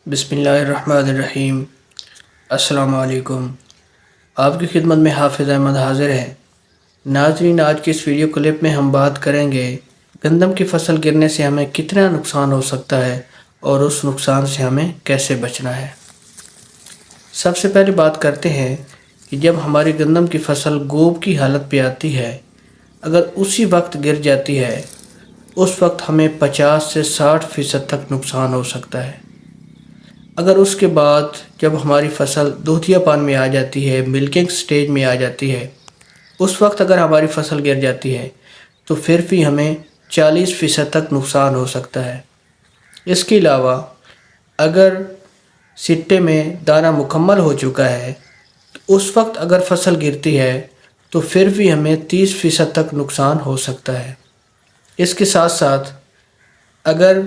بسم اللہ الرحمن الرحیم۔ السلام علیکم۔ آپ کی خدمت میں حافظ احمد حاضر ہے۔ ناظرین، آج کی اس ویڈیو کلپ میں ہم بات کریں گے گندم کی فصل گرنے سے ہمیں کتنا نقصان ہو سکتا ہے اور اس نقصان سے ہمیں کیسے بچنا ہے۔ سب سے پہلے بات کرتے ہیں کہ جب ہماری گندم کی فصل گوب کی حالت پہ آتی ہے، اگر اسی وقت گر جاتی ہے، اس وقت ہمیں 50 سے 60% تک نقصان ہو سکتا ہے۔ اگر اس کے بعد جب ہماری فصل دودھیا پان میں آ جاتی ہے، ملکنگ سٹیج میں آ جاتی ہے، اس وقت اگر ہماری فصل گر جاتی ہے تو پھر بھی ہمیں 40% تک نقصان ہو سکتا ہے۔ اس کے علاوہ اگر سٹے میں دانہ مکمل ہو چکا ہے تو اس وقت اگر فصل گرتی ہے تو پھر بھی ہمیں 30% تک نقصان ہو سکتا ہے۔ اس کے ساتھ ساتھ اگر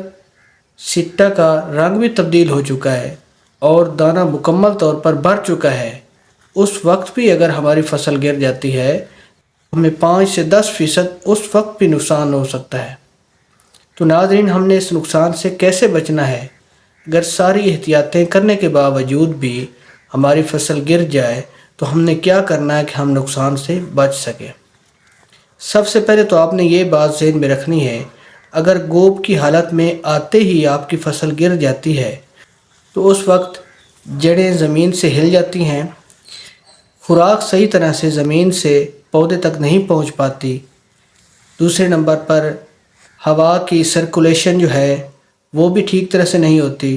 سٹہ کا رنگ بھی تبدیل ہو چکا ہے اور دانہ مکمل طور پر بھر چکا ہے، اس وقت بھی اگر ہماری فصل گر جاتی ہے ہمیں 5 سے 10% اس وقت بھی نقصان ہو سکتا ہے۔ تو ناظرین، ہم نے اس نقصان سے کیسے بچنا ہے؟ اگر ساری احتیاطیں کرنے کے باوجود بھی ہماری فصل گر جائے تو ہم نے کیا کرنا ہے کہ ہم نقصان سے بچ سکیں؟ سب سے پہلے تو آپ نے یہ بات ذہن میں رکھنی ہے، اگر گوب کی حالت میں آتے ہی آپ کی فصل گر جاتی ہے تو اس وقت جڑیں زمین سے ہل جاتی ہیں، خوراک صحیح طرح سے زمین سے پودے تک نہیں پہنچ پاتی۔ دوسرے نمبر پر ہوا کی سرکولیشن جو ہے وہ بھی ٹھیک طرح سے نہیں ہوتی،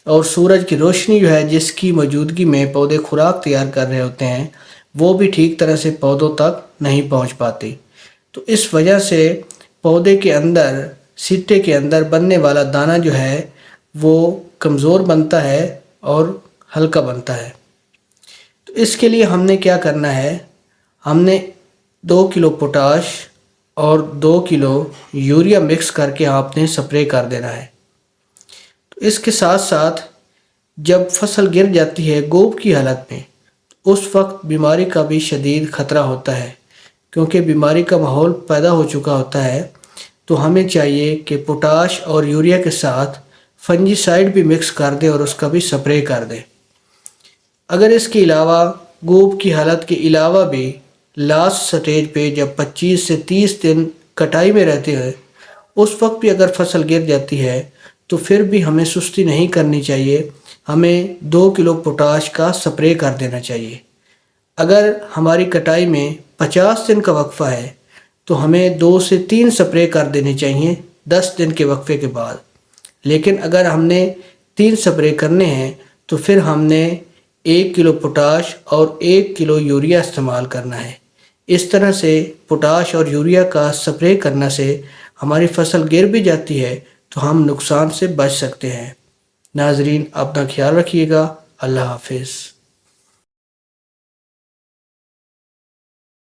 اور سورج کی روشنی جو ہے جس کی موجودگی میں پودے خوراک تیار کر رہے ہوتے ہیں وہ بھی ٹھیک طرح سے پودوں تک نہیں پہنچ پاتی۔ تو اس وجہ سے پودے کے اندر، سٹے کے اندر بننے والا دانہ جو ہے وہ کمزور بنتا ہے اور ہلکا بنتا ہے۔ تو اس کے لیے ہم نے کیا کرنا ہے، ہم نے 2 کلو پوٹاش اور 2 کلو یوریا مکس کر کے آپ نے سپرے کر دینا ہے۔ تو اس کے ساتھ ساتھ جب فصل گر جاتی ہے گوب کی حالت میں، اس وقت بیماری کا بھی شدید خطرہ ہوتا ہے، کیونکہ بیماری کا ماحول پیدا ہو چکا ہوتا ہے۔ تو ہمیں چاہیے کہ پوٹاش اور یوریا کے ساتھ فنجی سائیڈ بھی مکس کر دیں اور اس کا بھی سپرے کر دیں۔ اگر اس کے علاوہ گوب کی حالت کے علاوہ بھی لاسٹ سٹیج پہ جب 25 سے 30 دن کٹائی میں رہتے ہیں اس وقت بھی اگر فصل گر جاتی ہے تو پھر بھی ہمیں سستی نہیں کرنی چاہیے، ہمیں 2 کلو پوٹاش کا سپرے کر دینا چاہیے۔ اگر ہماری کٹائی میں 50 دن کا وقفہ ہے تو ہمیں 2 سے 3 سپرے کر دینے چاہیے 10 دن کے وقفے کے بعد۔ لیکن اگر ہم نے 3 سپرے کرنے ہیں تو پھر ہم نے 1 کلو پوٹاش اور 1 کلو یوریا استعمال کرنا ہے۔ اس طرح سے پوٹاش اور یوریا کا سپرے کرنے سے ہماری فصل گر بھی جاتی ہے تو ہم نقصان سے بچ سکتے ہیں۔ ناظرین، اپنا خیال رکھیے گا۔ اللہ حافظ۔